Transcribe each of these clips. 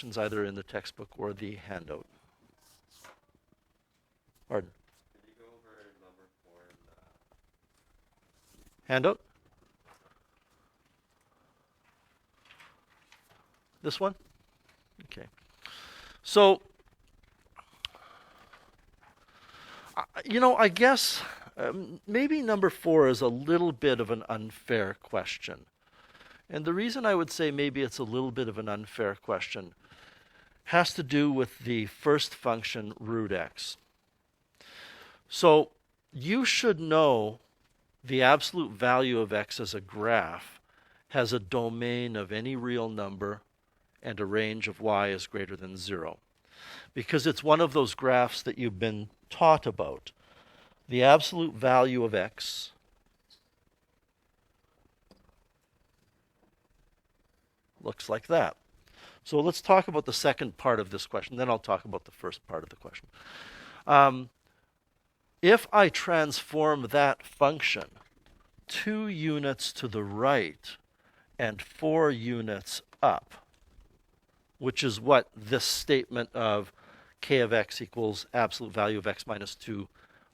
either in the textbook or the handout. Pardon? Could you go over number 4 in the Handout? This one? Okay. So, I guess maybe number 4 is a little bit of an unfair question. And the reason I would say maybe it's a little bit of an unfair question has to do with the first function, root x. So you should know the absolute value of x as a graph has a domain of any real number and a range of y is greater than 0. Because it's one of those graphs that you've been taught about. The absolute value of x looks like that. So let's talk about the second part of this question, then I'll talk about the first part of the question. If I transform that function 2 units to the right and 4 units up, which is what this statement of k of x equals absolute value of x minus 2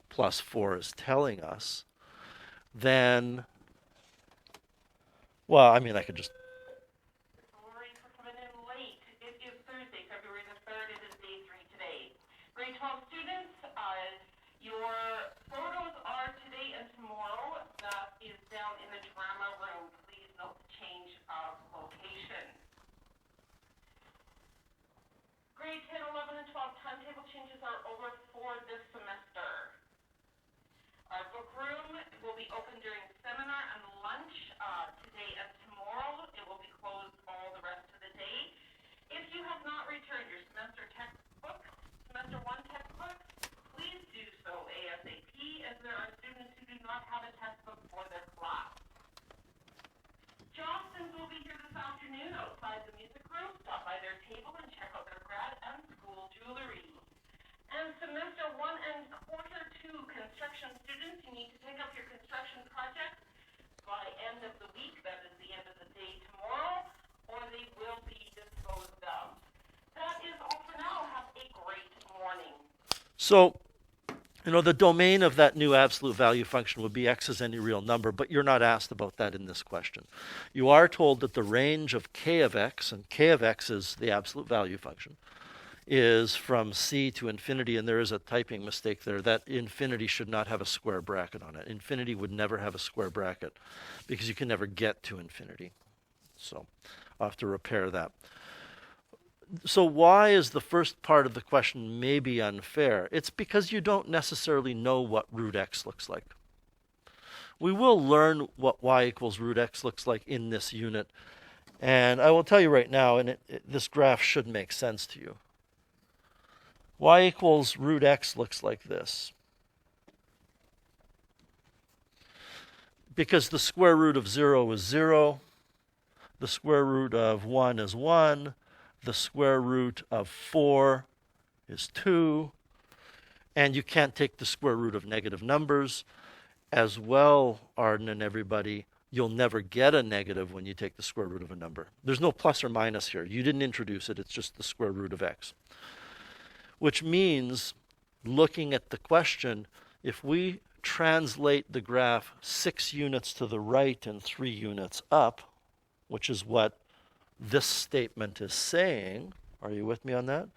plus 4 is telling us, then, well, I mean, I could just... Sorry for coming in late. It is Thursday, February the 3rd. It is day 3 today. Grade 12 students, your photos are today and tomorrow. That is down in the drama room. Please note the change of location. Grade 10, 11, and 12 timetable changes are over for this semester. Our book room will be open during seminar and lunch today and tomorrow. It will be closed all the rest of the day. If you have not returned your semester 1 textbooks, please do so ASAP, as there are students who do not have a textbook for their class. Johnson's will be here this afternoon outside the music room. Stop by their table and check out their grad and school jewelry. And semester 1 and quarter 2 construction students, you need to pick up your construction projects by end of the week. That is the end of the day tomorrow, or they will be disposed of. That is all for now. Have a great morning. So, the domain of that new absolute value function would be x is any real number, but you're not asked about that in this question. You are told that the range of k of x, and k of x is the absolute value function, is from c to infinity, and there is a typing mistake there. That infinity should not have a square bracket on it. Infinity would never have a square bracket because you can never get to infinity. So I'll have to repair that. So why is the first part of the question maybe unfair? It's because you don't necessarily know what root x looks like. We will learn what y equals root x looks like in this unit. And I will tell you right now, and this graph should make sense to you. Y equals root x looks like this. Because the square root of 0 is 0. The square root of 1 is 1. The square root of 4 is 2. And you can't take the square root of negative numbers. As well, Arden and everybody, you'll never get a negative when you take the square root of a number. There's no plus or minus here. You didn't introduce it. It's just the square root of x. Which means, looking at the question, if we translate the graph 6 units to the right and 3 units up, which is what this statement is saying, are you with me on that?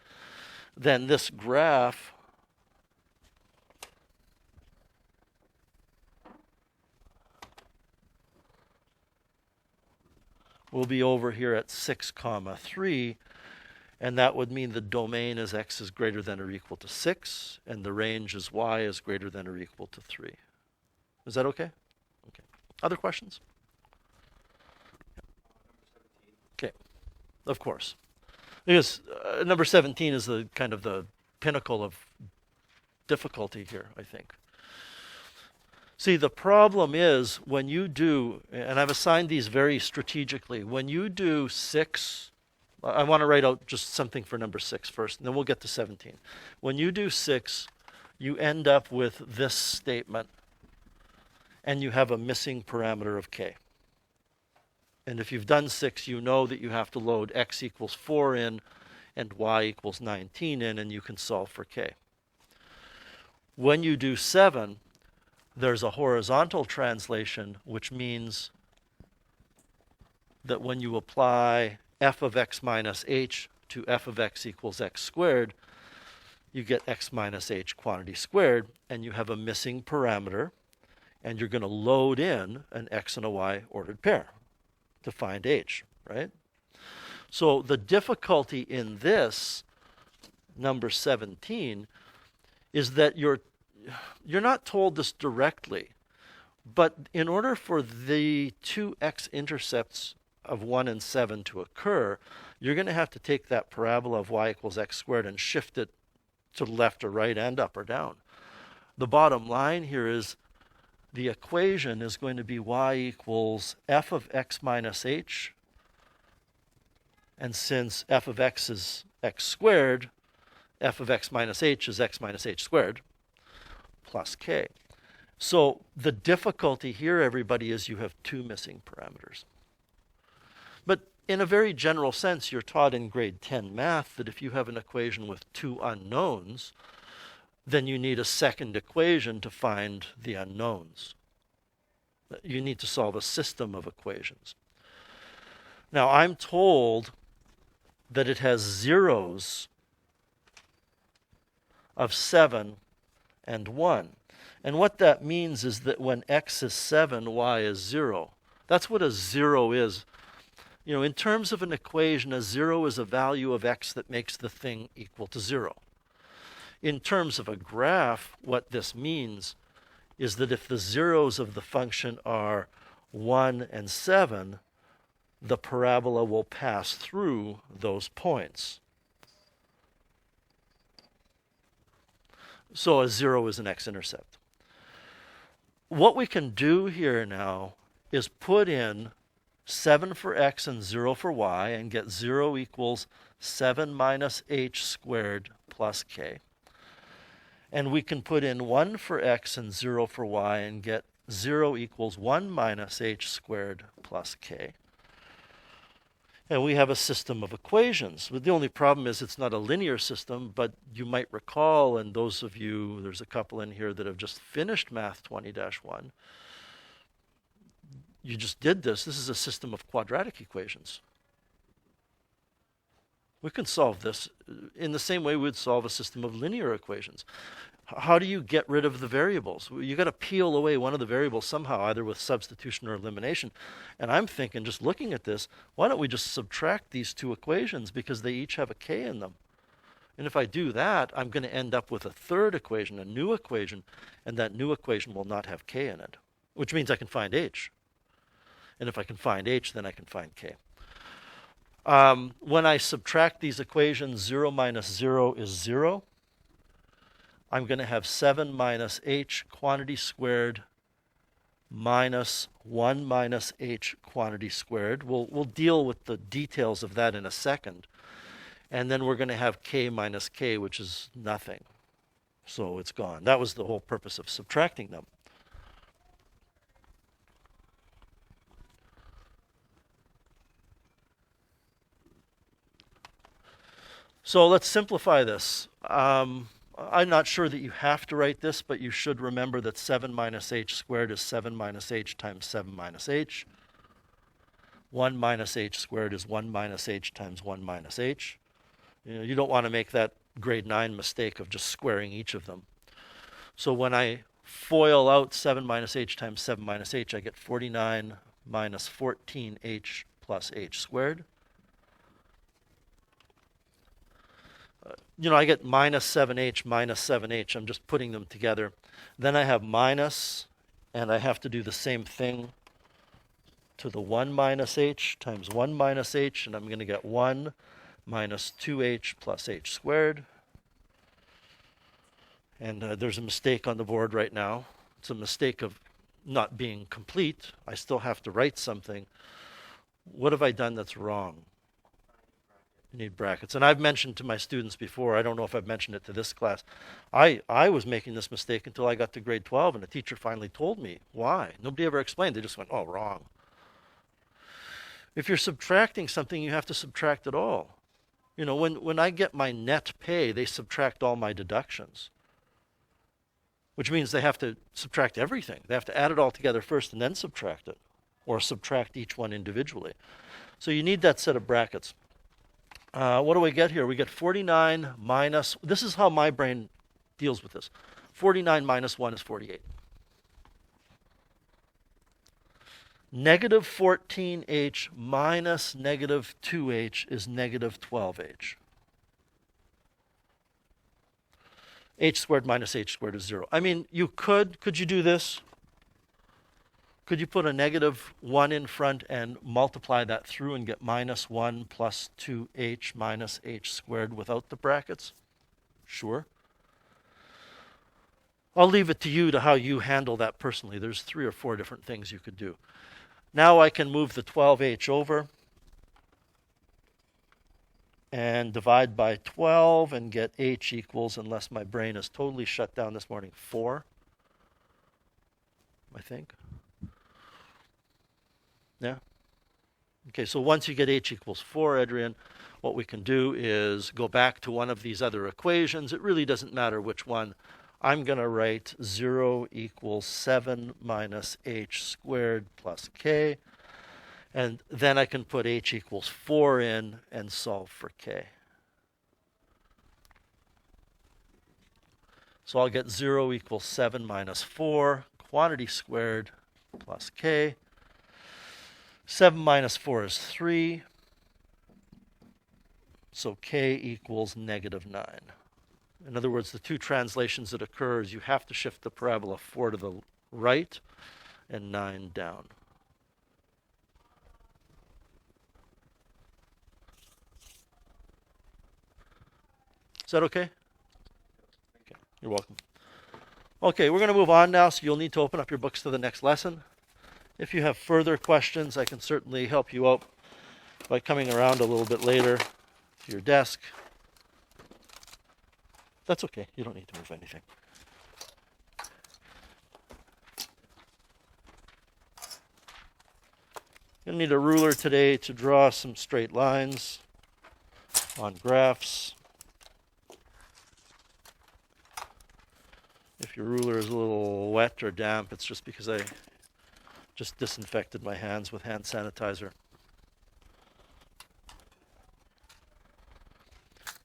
Then this graph will be over here at 6, 3, and that would mean the domain is x is greater than or equal to 6, and the range is y is greater than or equal to 3. Is that okay? Okay. Other questions? Okay. Of course. Because number 17 is the kind of the pinnacle of difficulty here, I think. See, the problem is when you do, and I've assigned these very strategically, when you do 6, I want to write out just something for number 6 first, and then we'll get to 17. When you do 6, you end up with this statement, and you have a missing parameter of k. And if you've done 6, you know that you have to load x equals 4 in and y equals 19 in, and you can solve for k. When you do 7, there's a horizontal translation, which means that when you apply f of x minus h to f of x equals x squared, you get x minus h quantity squared, and you have a missing parameter, and you're going to load in an x and a y ordered pair to find h, right? So the difficulty in this, number 17, is that you're not told this directly, but in order for the two x-intercepts of 1 and 7 to occur, you're going to have to take that parabola of y equals x squared and shift it to the left or right and up or down. The bottom line here is the equation is going to be y equals f of x minus h, and since f of x is x squared, f of x minus h is x minus h squared, plus k. So the difficulty here, everybody, is you have two missing parameters. But in a very general sense, you're taught in grade 10 math that if you have an equation with two unknowns, then you need a second equation to find the unknowns. You need to solve a system of equations. Now, I'm told that it has zeros of 7 and 1. And what that means is that when x is 7, y is 0. That's what a 0 is. You know, in terms of an equation, a 0 is a value of x that makes the thing equal to 0. In terms of a graph, what this means is that if the zeros of the function are 1 and 7, the parabola will pass through those points. So a 0 is an x-intercept. What we can do here now is put in 7 for x and 0 for y and get 0 equals 7 minus h squared plus k. And we can put in 1 for x and 0 for y and get 0 equals 1 minus h squared plus k. And we have a system of equations. But the only problem is it's not a linear system, but you might recall, and those of you, there's a couple in here that have just finished Math 20-1, you just did this. This is a system of quadratic equations. We can solve this in the same way we would solve a system of linear equations. How do you get rid of the variables? You got to peel away one of the variables somehow, either with substitution or elimination. And I'm thinking, just looking at this, why don't we just subtract these two equations because they each have a k in them? And if I do that, I'm going to end up with a third equation, a new equation, and that new equation will not have k in it, which means I can find h. And if I can find h, then I can find k. When I subtract these equations, 0 minus 0 is 0. I'm going to have 7 minus h quantity squared minus 1 minus h quantity squared. We'll deal with the details of that in a second. And then we're going to have k minus k, which is nothing. So it's gone. That was the whole purpose of subtracting them. So let's simplify this. I'm not sure that you have to write this, but you should remember that 7 minus h squared is 7 minus h times 7 minus h. 1 minus h squared is 1 minus h times 1 minus h. You don't want to make that grade 9 mistake of just squaring each of them. So when I FOIL out 7 minus h times 7 minus h, I get 49 minus 14h plus h squared. I get minus 7h minus 7h. I'm just putting them together. Then I have minus, and I have to do the same thing to the 1 minus h times 1 minus h, and I'm going to get 1 minus 2h plus h squared. And there's a mistake on the board right now. It's a mistake of not being complete. I still have to write something. What have I done that's wrong? You need brackets. And I've mentioned to my students before, I don't know if I've mentioned it to this class, I was making this mistake until I got to grade 12, and the teacher finally told me why. Nobody ever explained. They just went, oh, wrong. If you're subtracting something, you have to subtract it all. You know, when I get my net pay, they subtract all my deductions, which means they have to subtract everything. They have to add it all together first and then subtract it, or subtract each one individually. So you need that set of brackets. What do we get here? We get 49 minus, this is how my brain deals with this. 49 minus 1 is 48. Negative 14h minus negative 2h is negative 12h. H squared minus h squared is 0. I mean, could you do this? Could you put a negative 1 in front and multiply that through and get minus 1 plus 2h minus h squared without the brackets? Sure. I'll leave it to you to how you handle that personally. There's 3 or 4 different things you could do. Now I can move the 12h over and divide by 12 and get h equals, unless my brain is totally shut down this morning, 4, I think. Yeah? Okay, so once you get h equals 4, Adrian, what we can do is go back to one of these other equations. It really doesn't matter which one. I'm going to write 0 equals 7 minus h squared plus k. And then I can put h equals 4 in and solve for k. So I'll get 0 equals 7 minus 4, quantity squared plus k. 7 minus 4 is 3. So k equals negative 9. In other words, the two translations that occur is you have to shift the parabola 4 to the right and 9 down. Is that okay? Okay, you're welcome. Okay, we're going to move on now, so you'll need to open up your books to the next lesson. If you have further questions, I can certainly help you out by coming around a little bit later to your desk. That's okay. You don't need to move anything. You'll need a ruler today to draw some straight lines on graphs. If your ruler is a little wet or damp, it's just because I just disinfected my hands with hand sanitizer.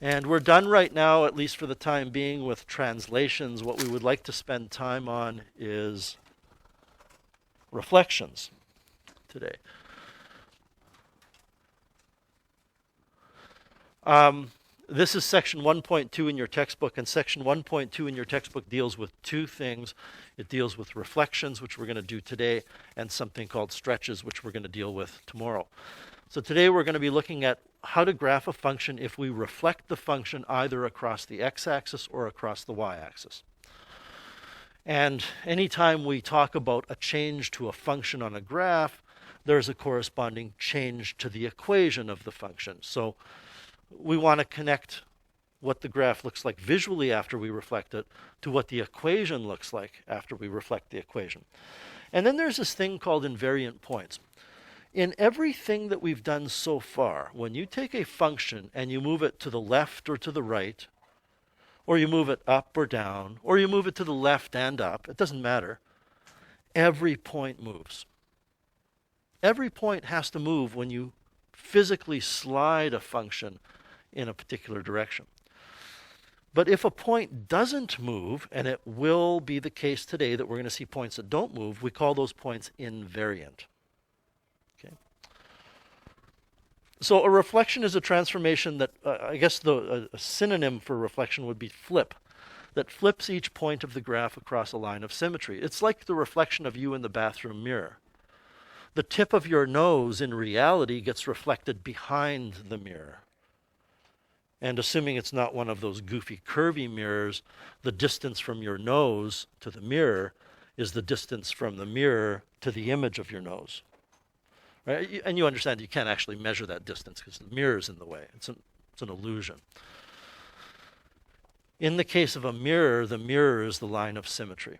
And we're done right now, at least for the time being, with translations. What we would like to spend time on is reflections today. This is section 1.2 in your textbook, and section 1.2 in your textbook deals with two things. It deals with reflections, which we're going to do today, and something called stretches, which we're going to deal with tomorrow. So today we're going to be looking at how to graph a function if we reflect the function either across the x-axis or across the y-axis. And anytime we talk about a change to a function on a graph, there's a corresponding change to the equation of the function. So we want to connect what the graph looks like visually after we reflect it to what the equation looks like after we reflect the equation. And then there's this thing called invariant points. In everything that we've done so far, when you take a function and you move it to the left or to the right, or you move it up or down, or you move it to the left and up, it doesn't matter, every point moves. Every point has to move when you physically slide a function in a particular direction. But if a point doesn't move, and it will be the case today that we're going to see points that don't move, we call those points invariant. Okay. So a reflection is a transformation that, I guess a synonym for reflection would be flip, that flips each point of the graph across a line of symmetry. It's like the reflection of you in the bathroom mirror. The tip of your nose in reality gets reflected behind the mirror. And assuming it's not one of those goofy curvy mirrors, the distance from your nose to the mirror is the distance from the mirror to the image of your nose. Right? And you understand you can't actually measure that distance because the mirror is in the way. It's an illusion. In the case of a mirror, the mirror is the line of symmetry.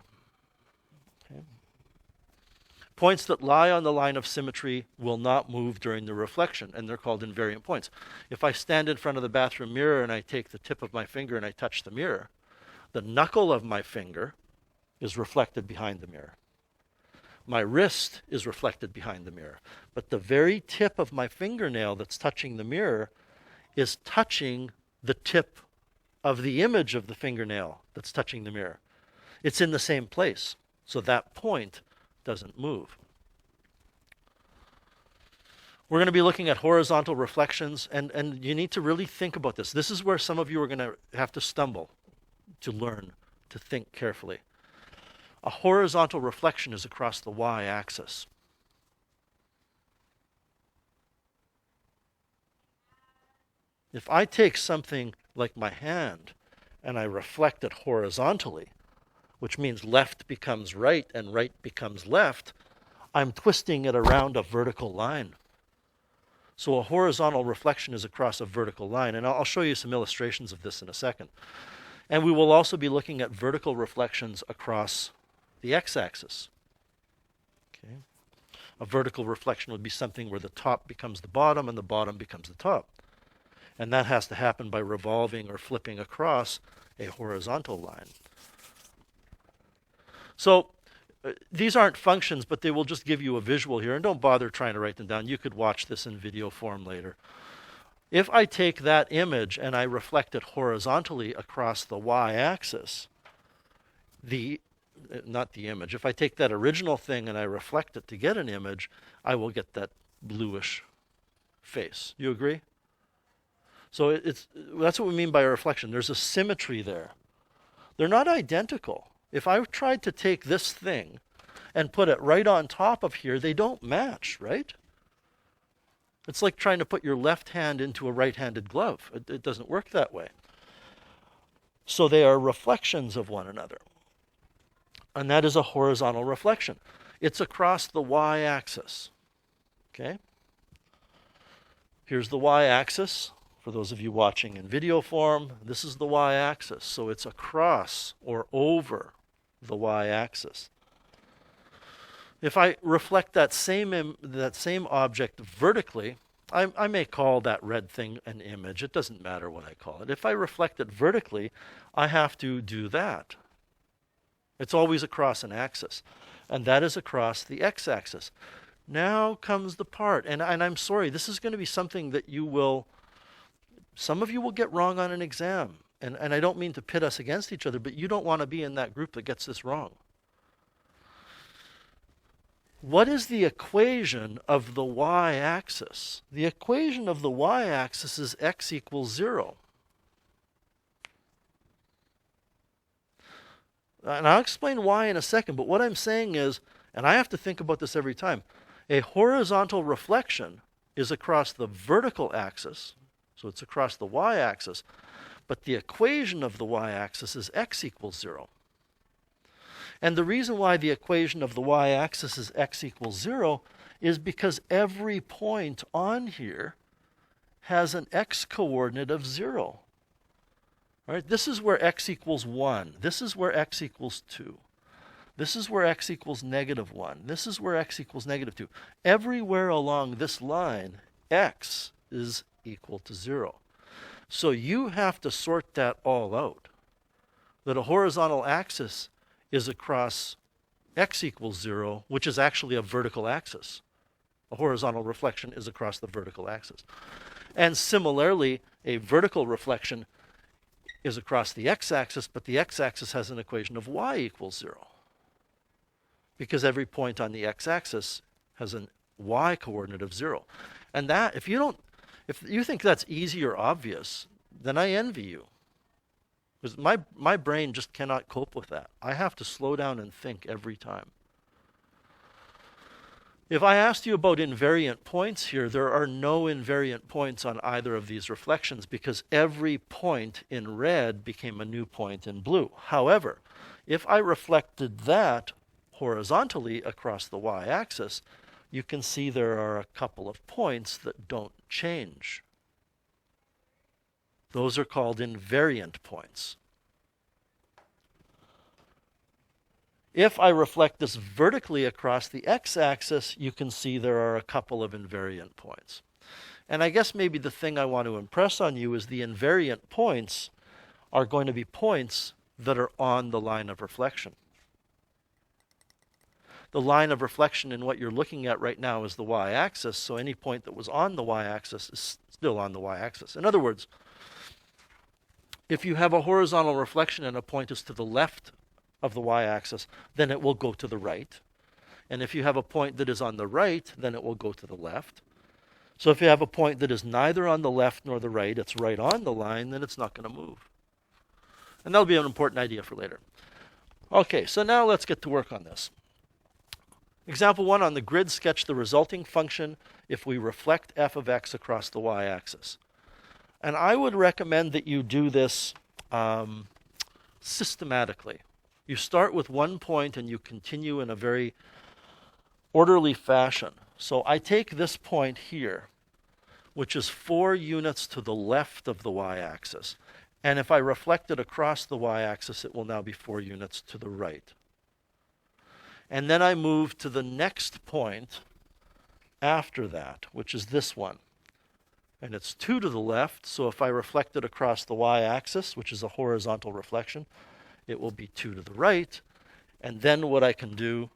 Okay. Points that lie on the line of symmetry will not move during the reflection, and they're called invariant points. If I stand in front of the bathroom mirror and I take the tip of my finger and I touch the mirror, the knuckle of my finger is reflected behind the mirror. My wrist is reflected behind the mirror. But the very tip of my fingernail that's touching the mirror is touching the tip of the image of the fingernail that's touching the mirror. It's in the same place, so that point doesn't move. We're going to be looking at horizontal reflections, and you need to really think about this. This is where some of you are going to have to stumble to learn to think carefully. A horizontal reflection is across the y-axis. If I take something like my hand and I reflect it horizontally, which means left becomes right and right becomes left, I'm twisting it around a vertical line. So a horizontal reflection is across a vertical line, and I'll show you some illustrations of this in a second. And we will also be looking at vertical reflections across the x-axis. Okay. A vertical reflection would be something where the top becomes the bottom and the bottom becomes the top. And that has to happen by revolving or flipping across a horizontal line. So these aren't functions, but they will just give you a visual here. And don't bother trying to write them down. You could watch this in video form later. If I take that image and I reflect it horizontally across the y-axis, not the image. If I take that original thing and I reflect it to get an image, I will get that bluish face. You agree? So that's what we mean by a reflection. There's a symmetry there. They're not identical. If I tried to take this thing and put it right on top of here, they don't match, right? It's like trying to put your left hand into a right-handed glove. It doesn't work that way. So they are reflections of one another. And that is a horizontal reflection. It's across the y-axis. Okay? Here's the y-axis. For those of you watching in video form, this is the y-axis. So it's across or over the y-axis. If I reflect that same object vertically, I may call that red thing an image. It doesn't matter what I call it. If I reflect it vertically, I have to do that. It's always across an axis. And that is across the x-axis. Now comes the part. And I'm sorry, this is going to be something that some of you will get wrong on an exam. And I don't mean to pit us against each other, but you don't want to be in that group that gets this wrong. What is the equation of the y-axis? The equation of the y-axis is x equals 0. And I'll explain why in a second, but what I'm saying is, and I have to think about this every time, a horizontal reflection is across the vertical axis, so it's across the y-axis, but the equation of the y-axis is x equals 0. And the reason why the equation of the y-axis is x equals 0 is because every point on here has an x coordinate of 0. All right, this is where x equals 1. This is where x equals 2. This is where x equals negative 1. This is where x equals negative 2. Everywhere along this line, x is equal to 0. So you have to sort that all out. That a horizontal axis is across x equals 0, which is actually a vertical axis. A horizontal reflection is across the vertical axis. And similarly, a vertical reflection is across the x-axis, but the x-axis has an equation of y equals 0. Because every point on the x-axis has a y coordinate of 0. And that, if you think that's easy or obvious, then I envy you. Because my brain just cannot cope with that. I have to slow down and think every time. If I asked you about invariant points here, there are no invariant points on either of these reflections because every point in red became a new point in blue. However, if I reflected that horizontally across the y-axis, you can see there are a couple of points that don't change. Those are called invariant points. If I reflect this vertically across the x-axis, you can see there are a couple of invariant points. And I guess maybe the thing I want to impress on you is the invariant points are going to be points that are on the line of reflection. The line of reflection in what you're looking at right now is the y-axis, so any point that was on the y-axis is still on the y-axis. In other words, if you have a horizontal reflection and a point is to the left of the y-axis, then it will go to the right. And if you have a point that is on the right, then it will go to the left. So if you have a point that is neither on the left nor the right, it's right on the line, then it's not going to move. And that'll be an important idea for later. Okay, so now let's get to work on this. Example 1, on the grid, sketch the resulting function if we reflect f of x across the y-axis. And I would recommend that you do this systematically. You start with one point and you continue in a very orderly fashion. So I take this point here, which is 4 units to the left of the y-axis. And if I reflect it across the y-axis, it will now be 4 units to the right. And then I move to the next point after that, which is this one. And it's 2 to the left, so if I reflect it across the y-axis, which is a horizontal reflection, it will be 2 to the right. And then what I can do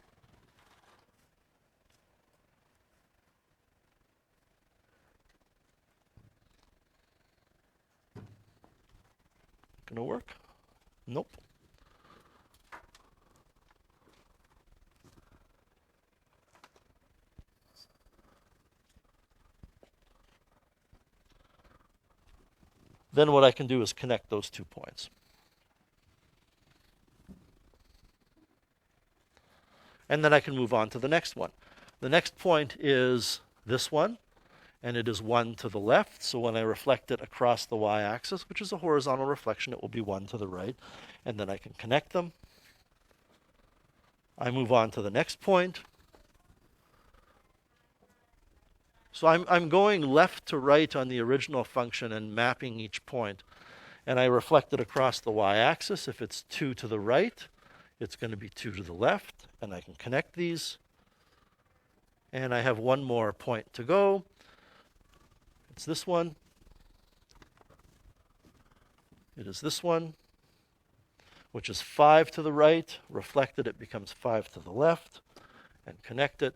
gonna work? Nope. Then what I can do is connect those 2 points. And then I can move on to the next one. The next point is this one, and it is 1 to the left. So when I reflect it across the y-axis, which is a horizontal reflection, it will be 1 to the right. And then I can connect them. I move on to the next point. So I'm going left to right on the original function and mapping each point. And I reflect it across the y-axis. If it's 2 to the right, it's going to be 2 to the left. And I can connect these. And I have one more point to go. It's this one. It is this one, which is 5 to the right. Reflected, it becomes 5 to the left. And connect it.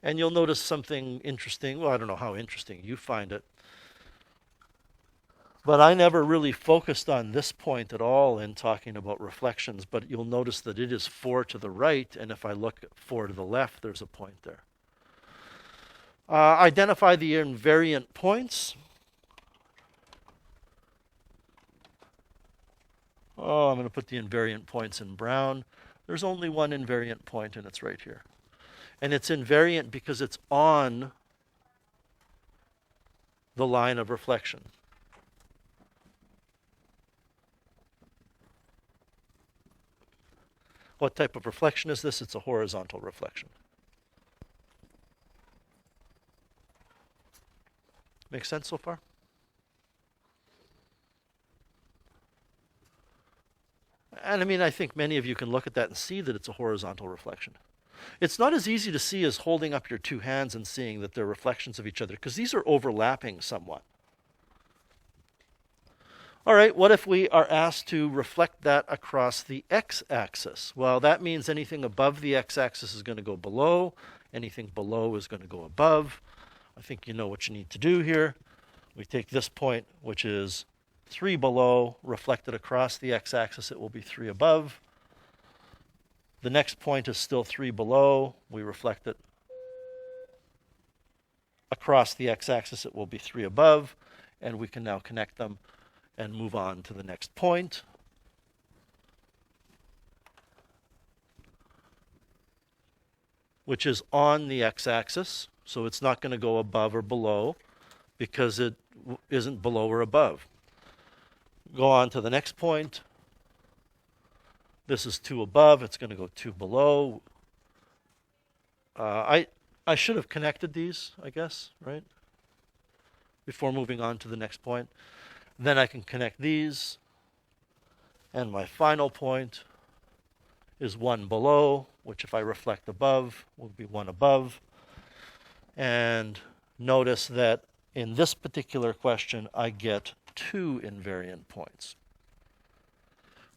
And you'll notice something interesting. Well, I don't know how interesting you find it. But I never really focused on this point at all in talking about reflections. But you'll notice that it is 4 to the right. And if I look at 4 to the left, there's a point there. Identify the invariant points. Oh, I'm going to put the invariant points in brown. There's only one invariant point, and it's right here. And it's invariant because it's on the line of reflection. What type of reflection is this? It's a horizontal reflection. Make sense so far? And I mean, I think many of you can look at that and see that it's a horizontal reflection. It's not as easy to see as holding up your 2 hands and seeing that they're reflections of each other, because these are overlapping somewhat. All right, what if we are asked to reflect that across the x-axis? Well, that means anything above the x-axis is going to go below. Anything below is going to go above. I think you know what you need to do here. We take this point, which is 3 below, reflected across the x-axis, it will be 3 above. The next point is still 3 below. We reflect it across the x-axis, it will be 3 above. And we can now connect them and move on to the next point. Which is on the x-axis. So it's not going to go above or below because it isn't below or above. Go on to the next point. This is 2 above. It's going to go 2 below. I should have connected these, I guess, right? Before moving on to the next point. Then I can connect these. And my final point is 1 below, which if I reflect above will be 1 above. And notice that in this particular question, I get 2 invariant points.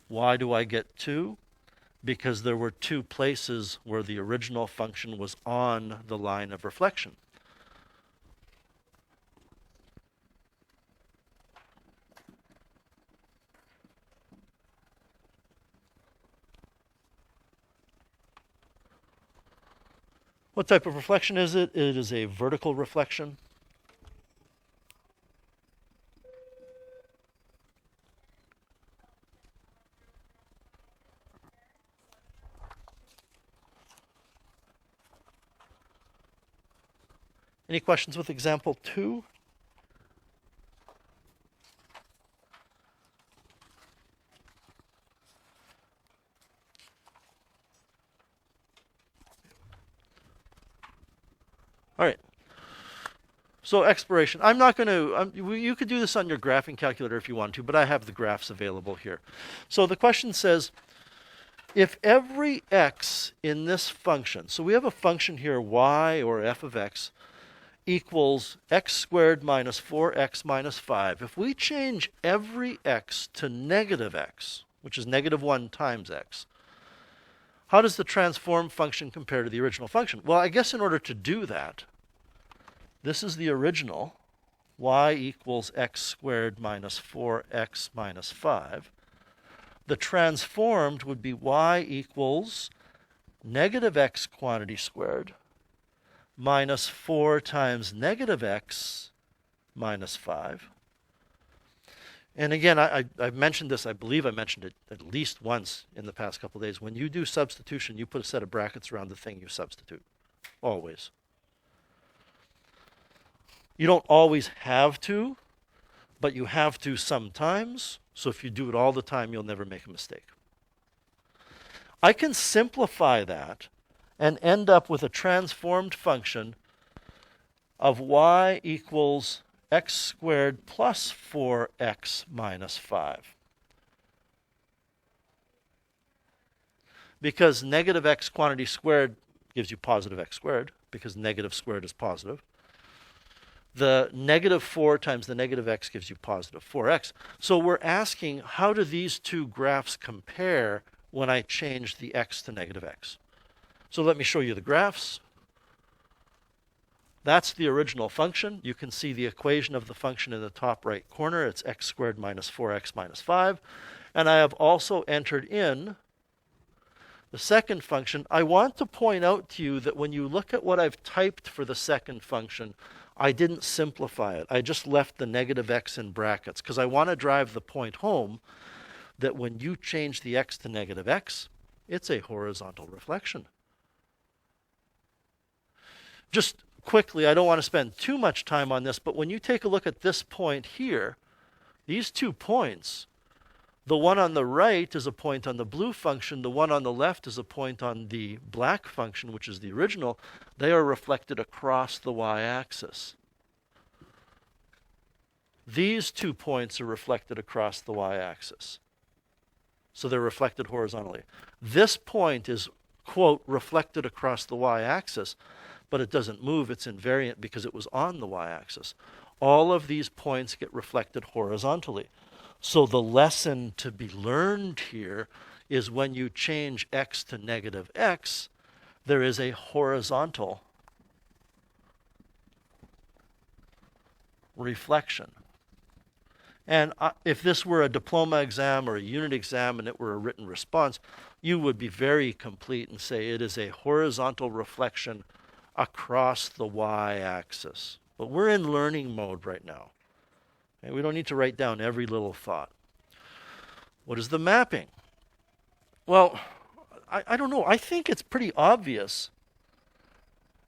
Why do I get 2? Because there were 2 places where the original function was on the line of reflection. What type of reflection is it? It is a vertical reflection. Any questions with example 2? All right. So exploration. I'm not going to, you could do this on your graphing calculator if you want to, but I have the graphs available here. So the question says, if every x in this function, so we have a function here, y or f of x, equals x squared minus 4x minus 5. If we change every x to negative x, which is negative 1 times x, how does the transform function compare to the original function? Well, I guess in order to do that, this is the original, y equals x squared minus 4x minus 5. The transformed would be y equals negative x quantity squared minus 4 times negative x minus 5. And again, I've mentioned this, I believe I mentioned it at least once in the past couple of days. When you do substitution, you put a set of brackets around the thing you substitute. Always. You don't always have to, but you have to sometimes. So if you do it all the time, you'll never make a mistake. I can simplify that and end up with a transformed function of y equals x squared plus 4x minus 5. Because negative x quantity squared gives you positive x squared, because negative squared is positive. The negative 4 times the negative x gives you positive 4x. So we're asking, how do these two graphs compare when I change the x to negative x? So let me show you the graphs. That's the original function. You can see the equation of the function in the top right corner. It's x squared minus 4x minus 5. And I have also entered in the second function. I want to point out to you that when you look at what I've typed for the second function, I didn't simplify it. I just left the negative x in brackets because I want to drive the point home that when you change the x to negative x, it's a horizontal reflection. Just quickly, I don't want to spend too much time on this, but when you take a look at this point here, these 2 points, the one on the right is a point on the blue function, the one on the left is a point on the black function, which is the original. They are reflected across the y-axis. These 2 points are reflected across the y-axis. So they're reflected horizontally. This point is, quote, reflected across the y-axis, but it doesn't move. It's invariant because it was on the y-axis. All of these points get reflected horizontally. So the lesson to be learned here is when you change x to negative x, there is a horizontal reflection. And if this were a diploma exam or a unit exam and it were a written response, you would be very complete and say it is a horizontal reflection across the y-axis. But we're in learning mode right now. Okay, we don't need to write down every little thought. What is the mapping? Well, I don't know. I think it's pretty obvious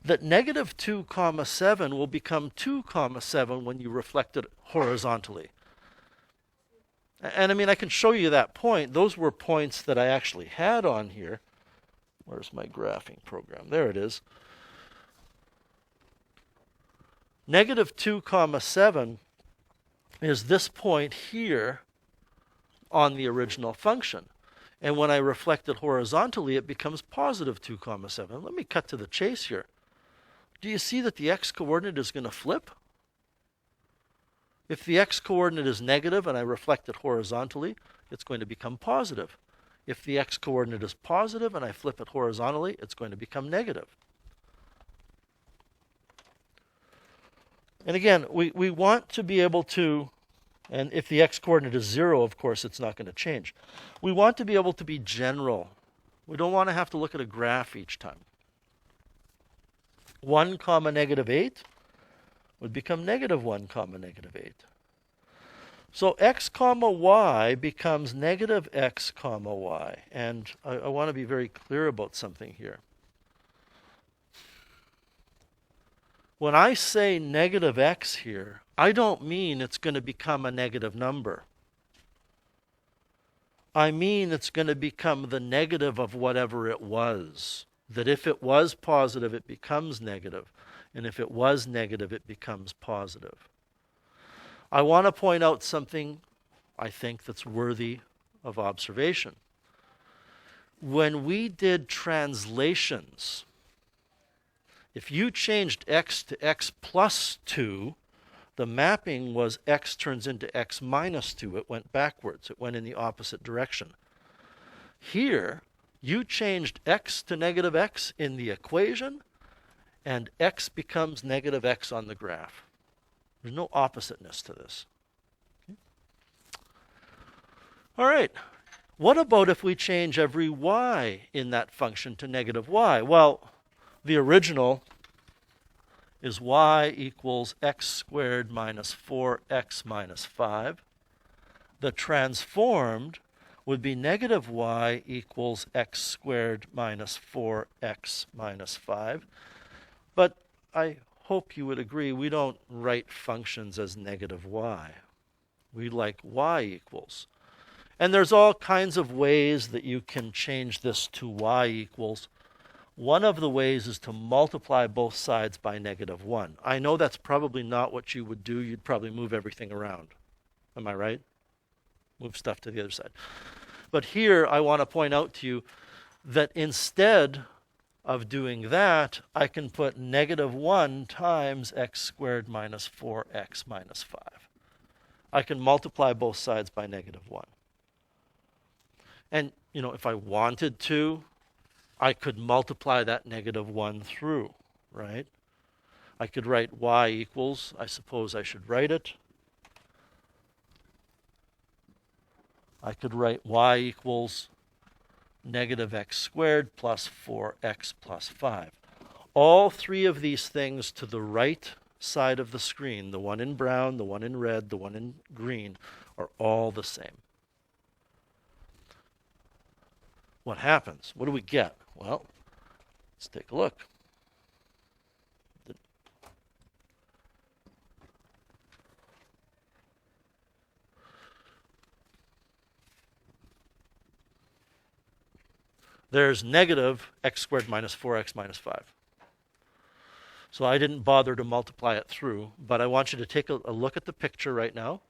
that negative 2 comma 7 will become 2 comma 7 when you reflect it horizontally. And I mean, I can show you that point. Those were points that I actually had on here. Where's my graphing program? There it is. Negative 2 comma 7 is this point here on the original function. And when I reflect it horizontally, it becomes positive 2 comma 7. Let me cut to the chase here. Do you see that the x-coordinate is going to flip? If the x-coordinate is negative and I reflect it horizontally, it's going to become positive. If the x-coordinate is positive and I flip it horizontally, it's going to become negative. And again, we want to be able to, and if the x-coordinate is 0, of course, it's not going to change. We want to be able to be general. We don't want to have to look at a graph each time. 1 comma negative 8 would become negative 1 comma negative 8. So x comma y becomes negative x comma y. And I want to be very clear about something here. When I say negative x here, I don't mean it's going to become a negative number. I mean it's going to become the negative of whatever it was. That if it was positive, it becomes negative. And if it was negative, it becomes positive. I want to point out something I think that's worthy of observation. When we did translations, if you changed x to x plus 2, the mapping was x turns into x minus 2. It went backwards. It went in the opposite direction. Here, you changed x to negative x in the equation, and x becomes negative x on the graph. There's no oppositeness to this. Okay. All right. What about if we change every y in that function to negative y? Well, the original is y equals x squared minus 4x minus 5. The transformed would be negative y equals x squared minus 4x minus 5. But I hope you would agree we don't write functions as negative y. We like y equals. And there's all kinds of ways that you can change this to y equals. One of the ways is to multiply both sides by negative 1. I know that's probably not what you would do. You'd probably move everything around. Am I right? Move stuff to the other side. But here I want to point out to you that instead of doing that, I can put negative 1 times x squared minus 4x minus 5. I can multiply both sides by negative 1. And, if I wanted to, I could multiply that negative 1 through, right? I could write y equals, I suppose I should write it. I could write y equals negative x squared plus 4x plus 5. All three of these things to the right side of the screen, the one in brown, the one in red, the one in green, are all the same. What happens? What do we get? Well, let's take a look. There's negative x squared minus 4x minus 5. So I didn't bother to multiply it through, but I want you to take a look at the picture right now.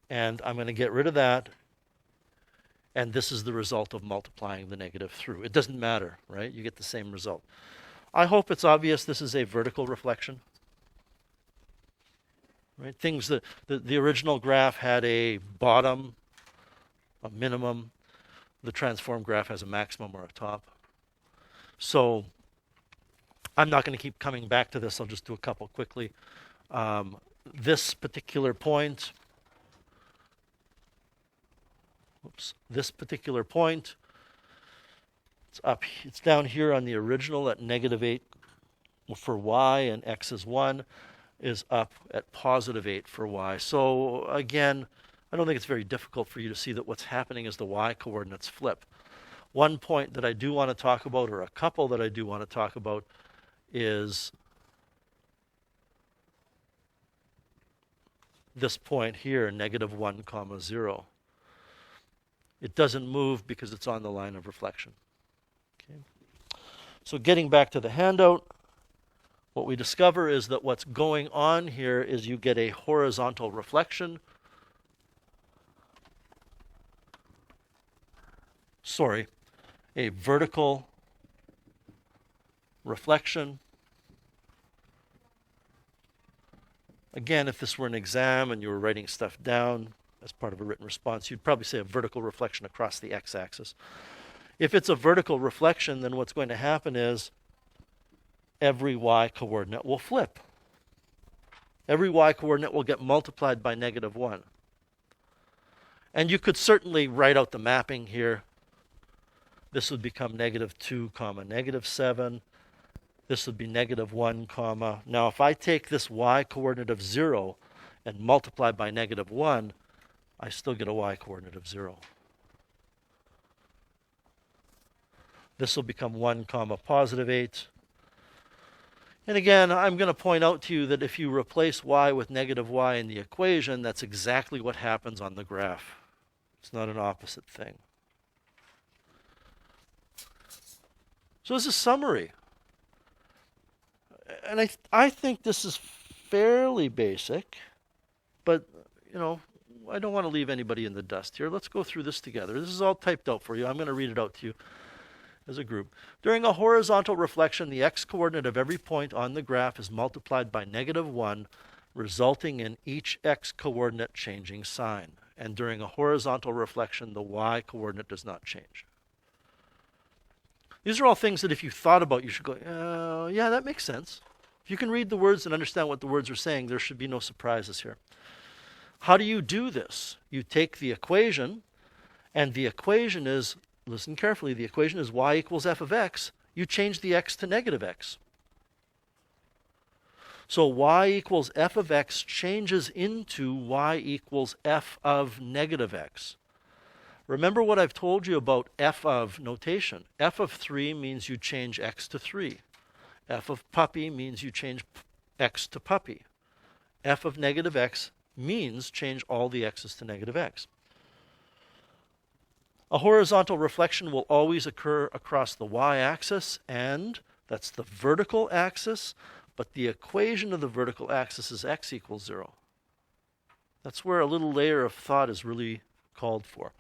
And I'm going to get rid of that. And this is the result of multiplying the negative through. It doesn't matter, right? You get the same result. I hope it's obvious this is a vertical reflection. Right? Things that the original graph had a bottom, a minimum. The transform graph has a maximum or a top. So I'm not going to keep coming back to this. I'll just do a couple quickly. This particular point, it's it's down here on the original at negative 8 for y, and x is 1, is up at positive 8 for y. So again, I don't think it's very difficult for you to see that what's happening is the y-coordinates flip. One point that I do want to talk about, or a couple that I do want to talk about, is this point here, negative 1 comma 0. It doesn't move because it's on the line of reflection. Okay. So getting back to the handout, what we discover is that what's going on here is you get a horizontal reflection. a vertical reflection. Again, if this were an exam and you were writing stuff down as part of a written response, you'd probably say a vertical reflection across the x-axis. If it's a vertical reflection, then what's going to happen is every y coordinate will flip. Every y coordinate will get multiplied by -1. And you could certainly write out the mapping here. This would become -2, -7. This would be -1, comma. Now, if I take this y coordinate of 0 and multiply by -1, I still get a y coordinate of 0. This will become 1, comma, +8. And again, I'm going to point out to you that if you replace y with -y in the equation, that's exactly what happens on the graph. It's not an opposite thing. So as a summary, and I think this is fairly basic, but, you know, I don't want to leave anybody in the dust here. Let's go through this together. This is all typed out for you. I'm going to read it out to you as a group. During a horizontal reflection, the x-coordinate of every point on the graph is multiplied by -1, resulting in each x-coordinate changing sign. And during a horizontal reflection, the y-coordinate does not change. These are all things that if you thought about, you should go, yeah, that makes sense. If you can read the words and understand what the words are saying, there should be no surprises here. How do you do this? You take the equation, and the equation is, listen carefully, the equation is y equals f of x. You change the x to -x. So y equals f of x changes into y equals f of -x. Remember what I've told you about f of notation. F of 3 means you change x to 3. F of puppy means you change x to puppy. F of -x means change all the x's to -x. A horizontal reflection will always occur across the y-axis, and that's the vertical axis, but the equation of the vertical axis is x equals 0. That's where a little layer of thought is really called for.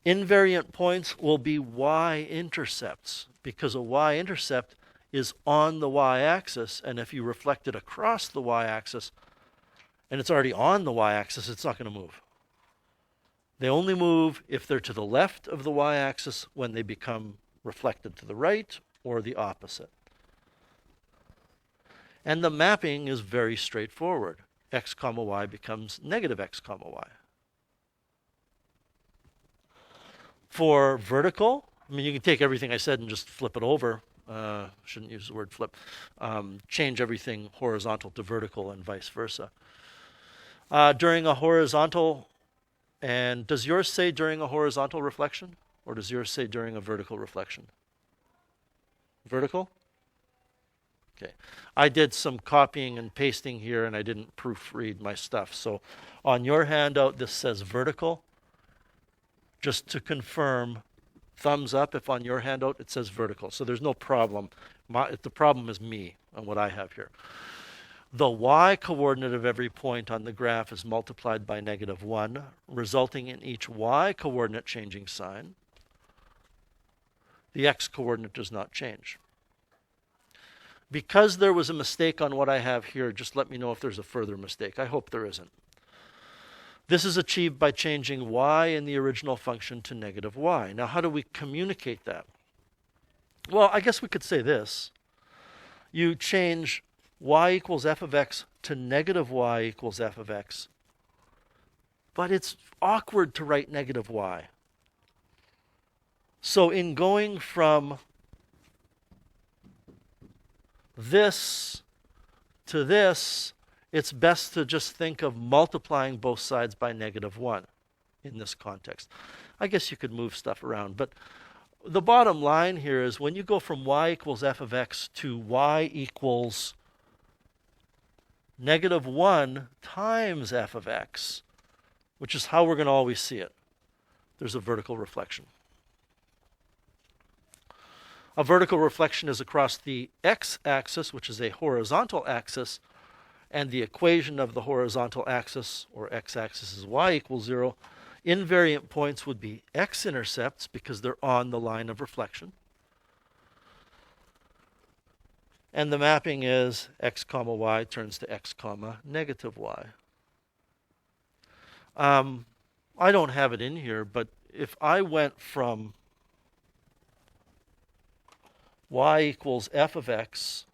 Invariant points will be y-intercepts, because a y-intercept is on the y-axis, and if you reflect it across the y-axis, and it's already on the y-axis, it's not going to move. They only move if they're to the left of the y-axis when they become reflected to the right or the opposite. And the mapping is very straightforward. X comma y becomes -x comma y. For vertical, I mean, you can take everything I said and just flip it over. Shouldn't use the word flip. Change everything horizontal to vertical and vice versa. During a horizontal, and does yours say during a horizontal reflection? Or does yours say during a vertical reflection? Vertical? Okay. I did some copying and pasting here and I didn't proofread my stuff. So on your handout, this says vertical. Just to confirm, thumbs up if on your handout it says vertical. So there's no problem. The problem is me and what I have here. The y-coordinate of every point on the graph is multiplied by -1, resulting in each y-coordinate changing sign. The x-coordinate does not change. Because there was a mistake on what I have here, just let me know if there's a further mistake. I hope there isn't. This is achieved by changing y in the original function to -y. Now, how do we communicate that? Well, I guess we could say this. You change y equals f of x to -y equals f of x. But it's awkward to write -y. So in going from this to this, it's best to just think of multiplying both sides by -1 in this context. I guess you could move stuff around, but the bottom line here is when you go from y equals f of x to y equals -1 times f of x, which is how we're going to always see it, there's a vertical reflection. A vertical reflection is across the x-axis, which is a horizontal axis, and the equation of the horizontal axis, or x-axis, is y equals 0. Invariant points would be x-intercepts because they're on the line of reflection. And the mapping is x comma y turns to x comma negative y. I don't have it in here, but if I went from y equals f of x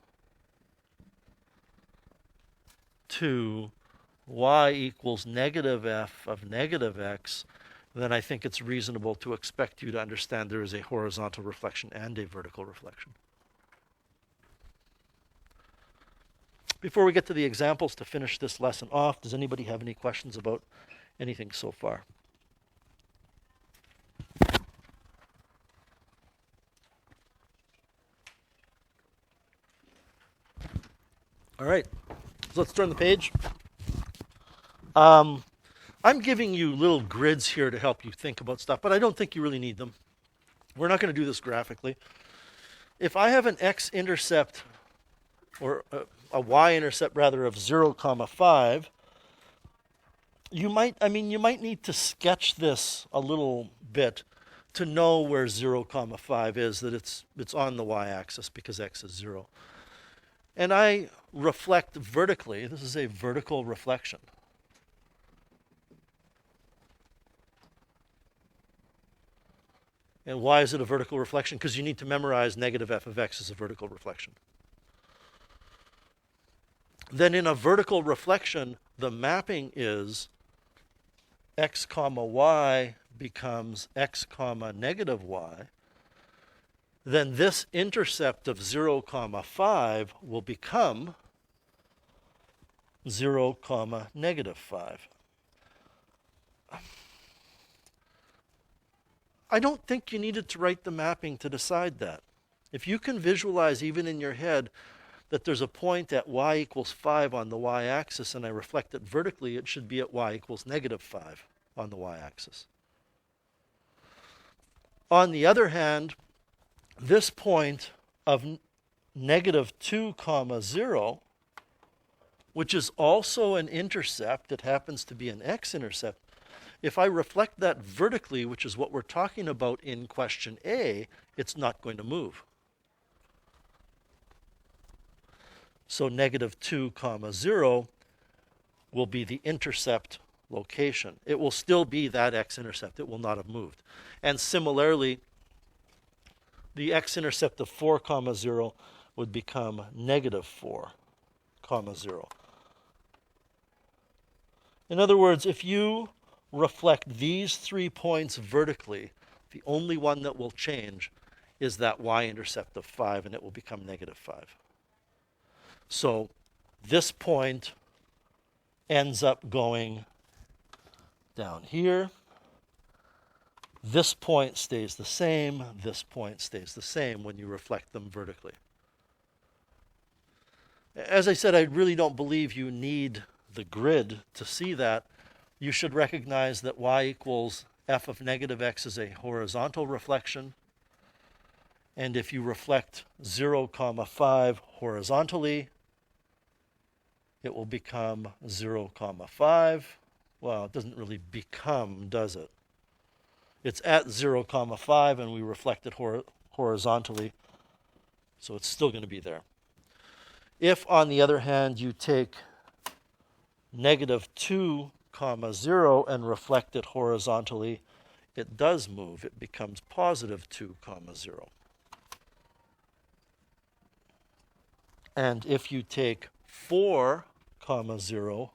to y equals negative f of negative x, then I think it's reasonable to expect you to understand there is a horizontal reflection and a vertical reflection. Before we get to the examples to finish this lesson off, does anybody have any questions about anything so far? All right, so let's turn the page. I'm giving you little grids here to help you think about stuff, but I don't think you really need them. We're not going to do this graphically. If I have an x-intercept, or a y-intercept rather, of 0, 5, you might need to sketch this a little bit to know where 0, 5 is, that it's on the y-axis because x is 0. And I reflect vertically. This is a vertical reflection. And why is it a vertical reflection? Because you need to memorize negative f of x as a vertical reflection. Then in a vertical reflection, the mapping is x comma y becomes x comma negative y. Then this intercept of 0, 5 will become 0, negative 5. I don't think you needed to write the mapping to decide that. If you can visualize even in your head that there's a point at y equals 5 on the y-axis and I reflect it vertically, it should be at y equals negative 5 on the y-axis. On the other hand, this point of negative 2, 0, which is also an intercept, it happens to be an x-intercept, if I reflect that vertically, which is what we're talking about in question A, it's not going to move. So negative 2, 0 will be the intercept location. It will still be that x-intercept. It will not have moved. And similarly, the x-intercept of 4, 0 would become negative 4, 0. In other words, if you reflect these 3 points vertically, the only one that will change is that y-intercept of 5, and it will become negative 5. So this point ends up going down here. This point stays the same. This point stays the same when you reflect them vertically. As I said, I really don't believe you need the grid to see that. You should recognize that y equals f of negative x is a horizontal reflection. And if you reflect 0, 5 horizontally, it will become 0, 5. Well, it doesn't really become, does it? It's at 0, 5, and we reflect it horizontally, so it's still going to be there. If, on the other hand, you take negative 2, 0 and reflect it horizontally, it does move. It becomes positive 2, 0. And if you take 4, 0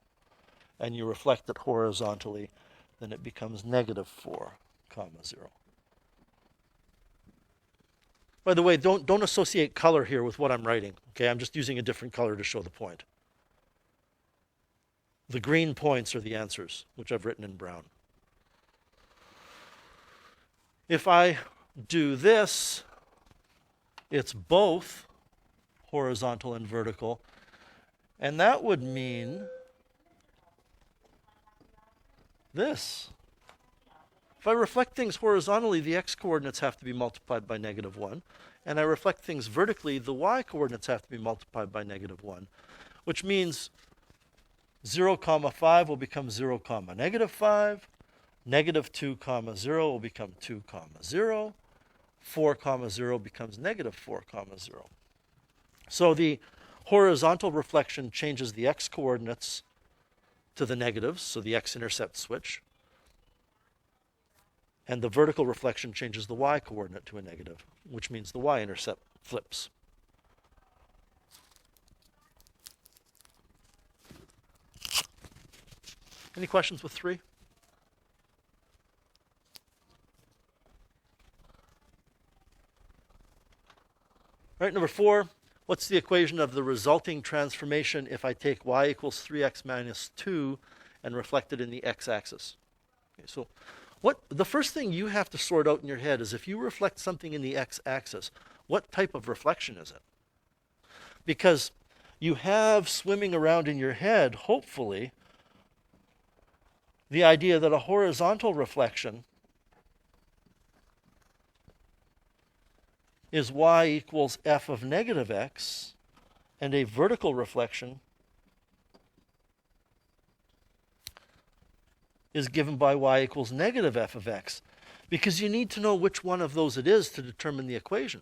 and you reflect it horizontally, then it becomes negative 4, 0. By the way, don't associate color here with what I'm writing. Okay, I'm just using a different color to show the point. The green points are the answers, which I've written in brown. If I do this, it's both horizontal and vertical, and that would mean this. If I reflect things horizontally, the x-coordinates have to be multiplied by negative 1. And I reflect things vertically, the y-coordinates have to be multiplied by negative 1. Which means 0, 5 will become 0, negative 5. Negative 2 comma 0 will become 2 comma 0. 4 comma 0 becomes negative 4 comma 0. So the horizontal reflection changes the x coordinates to the negatives, so the x-intercept switch. And the vertical reflection changes the y coordinate to a negative, which means the y-intercept flips. Any questions with 3? All right, number 4, what's the equation of the resulting transformation if I take y equals 3x minus 2 and reflect it in the x-axis? Okay, so the first thing you have to sort out in your head is if you reflect something in the x-axis, what type of reflection is it? Because you have swimming around in your head, hopefully, the idea that a horizontal reflection is y equals f of negative x, and a vertical reflection is given by y equals negative f of x, because you need to know which one of those it is to determine the equation.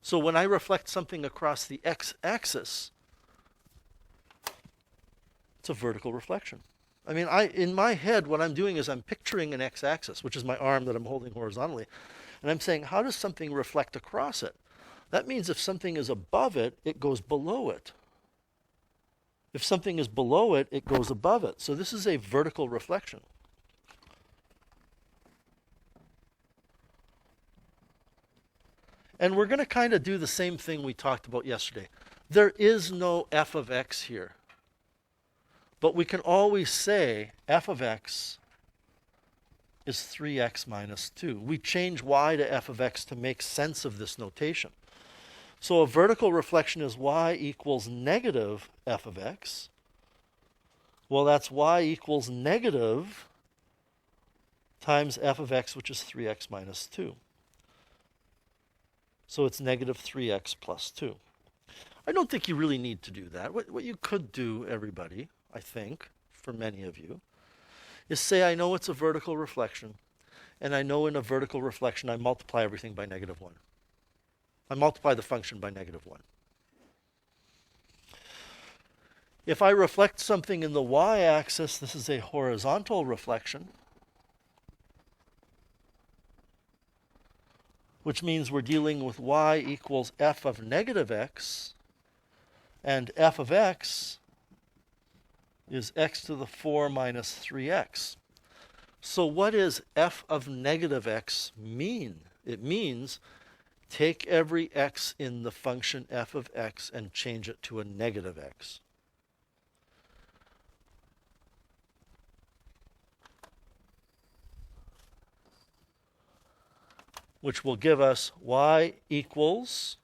So when I reflect something across the x-axis, it's a vertical reflection. I mean, in my head, what I'm doing is I'm picturing an x-axis, which is my arm that I'm holding horizontally, and I'm saying, how does something reflect across it? That means if something is above it, it goes below it. If something is below it, it goes above it. So this is a vertical reflection. And we're going to kind of do the same thing we talked about yesterday. There is no f of x here. But we can always say f of x is 3x minus 2. We change y to f of x to make sense of this notation. So a vertical reflection is y equals negative f of x. Well, that's y equals negative times f of x, which is 3x minus 2. So it's negative 3x plus 2. I don't think you really need to do that. What you could do, everybody, I think, for many of you, is say I know it's a vertical reflection, and I know in a vertical reflection I multiply everything by negative 1. I multiply the function by negative 1. If I reflect something in the y-axis, this is a horizontal reflection, which means we're dealing with y equals f of negative x, and f of x is x to the 4 minus 3x. So what does f of negative x mean? It means take every x in the function f of x and change it to a negative x. Which will give us y equals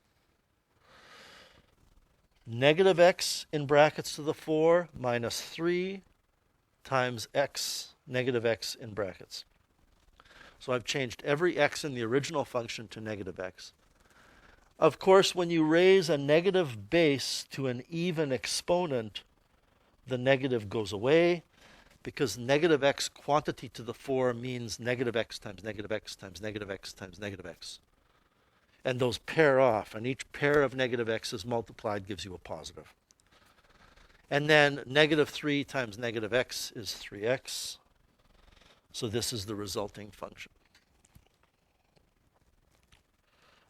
negative x in brackets to the 4 minus 3 times x, negative x in brackets. So I've changed every x in the original function to negative x. Of course, when you raise a negative base to an even exponent, the negative goes away, because negative x quantity to the 4 means negative x times negative x times negative x times negative x. And those pair off, and each pair of negative x's multiplied gives you a positive. And then negative 3 times negative x is 3x. So this is the resulting function.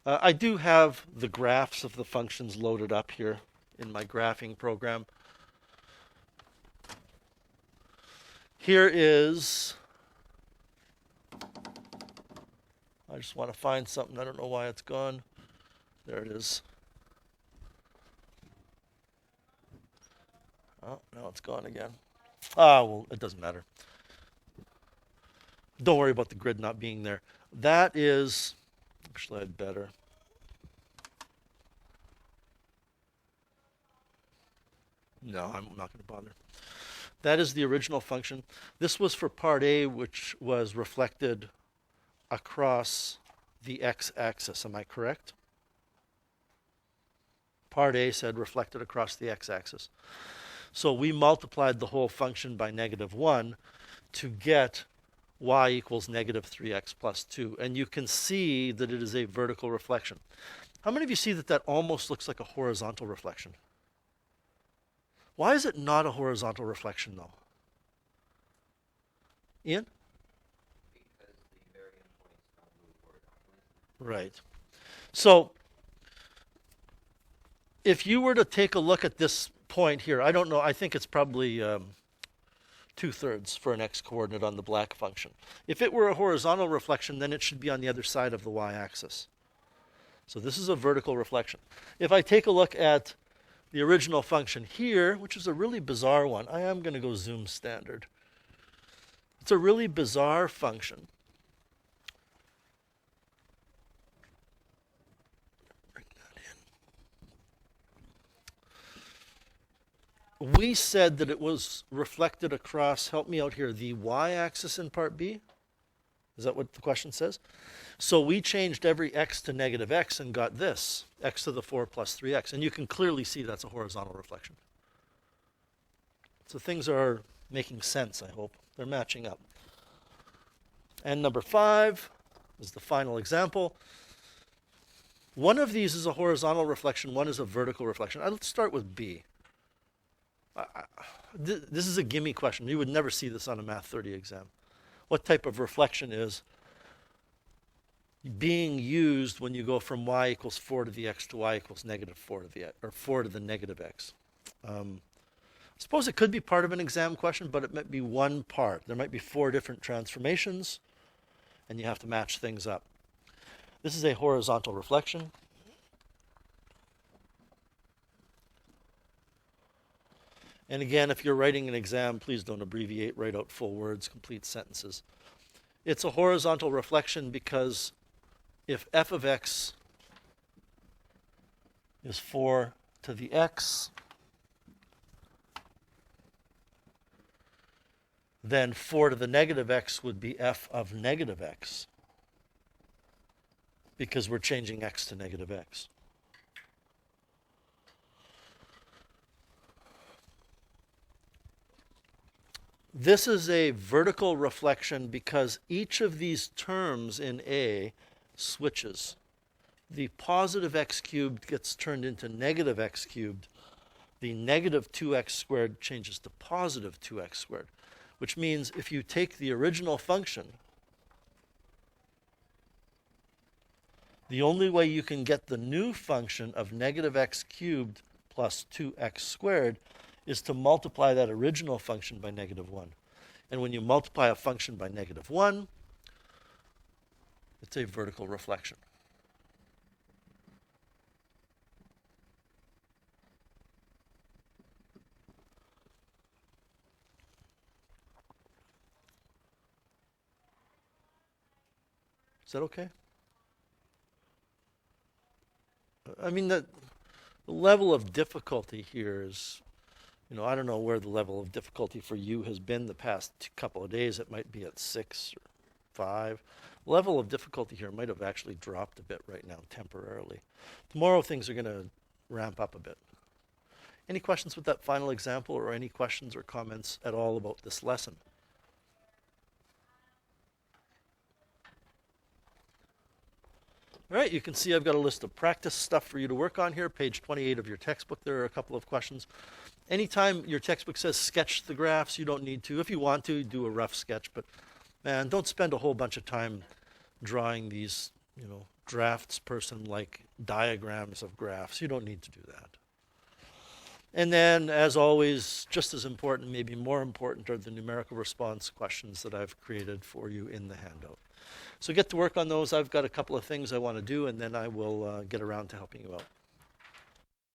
I do have the graphs of the functions loaded up here in my graphing program. Here is, I just want to find something. I don't know why it's gone. There it is. Oh, now it's gone again. Ah, well, it doesn't matter. Don't worry about the grid not being there. That is, actually I'd better. No, I'm not going to bother. That is the original function. This was for part A, which was reflected across the x-axis. Am I correct? Part A said reflected across the x-axis. So we multiplied the whole function by negative 1 to get y equals negative 3x plus 2. And you can see that it is a vertical reflection. How many of you see that that almost looks like a horizontal reflection? Why is it not a horizontal reflection, though? Ian? Because the invariant points don't move horizontally. Right. So if you were to take a look at this point here, I don't know, I think it's probably 2/3 for an x coordinate on the black function. If it were a horizontal reflection, then it should be on the other side of the y-axis. So this is a vertical reflection. If I take a look at the original function here, which is a really bizarre one, I am going to go zoom standard. It's a really bizarre function. Bring that in. We said that it was reflected across, help me out here, the y-axis in part B? Is that what the question says? So we changed every x to negative x and got this, x to the 4 plus 3x. And you can clearly see that's a horizontal reflection. So things are making sense, I hope. They're matching up. And number 5 is the final example. One of these is a horizontal reflection, one is a vertical reflection. Let's start with B. This is a gimme question. You would never see this on a Math 30 exam. What type of reflection is being used when you go from y equals 4 to the x to y equals negative 4 to the x, or 4 to the negative x? I suppose it could be part of an exam question, but it might be one part. There might be 4 different transformations, and you have to match things up. This is a horizontal reflection. And again, if you're writing an exam, please don't abbreviate, write out full words, complete sentences. It's a horizontal reflection because if f of x is 4 to the x, then 4 to the negative x would be f of negative x, because we're changing x to negative x. This is a vertical reflection because each of these terms in A switches. The positive x cubed gets turned into negative x cubed. The negative 2x squared changes to positive 2x squared, which means if you take the original function, the only way you can get the new function of negative x cubed plus 2x squared is to multiply that original function by negative 1. And when you multiply a function by negative 1, it's a vertical reflection. Is that okay? I mean, the level of difficulty here is, I don't know where the level of difficulty for you has been the past couple of days. It might be at 6 or 5. The level of difficulty here might have actually dropped a bit right now temporarily. Tomorrow things are going to ramp up a bit. Any questions with that final example, or any questions or comments at all about this lesson? All right, you can see I've got a list of practice stuff for you to work on here. Page 28 of your textbook, there are a couple of questions. Anytime your textbook says sketch the graphs, you don't need to. If you want to, do a rough sketch, but man, don't spend a whole bunch of time drawing these, draftsperson-like diagrams of graphs. You don't need to do that. And then, as always, just as important, maybe more important, are the numerical response questions that I've created for you in the handout. So get to work on those. I've got a couple of things I want to do, and then I will get around to helping you out.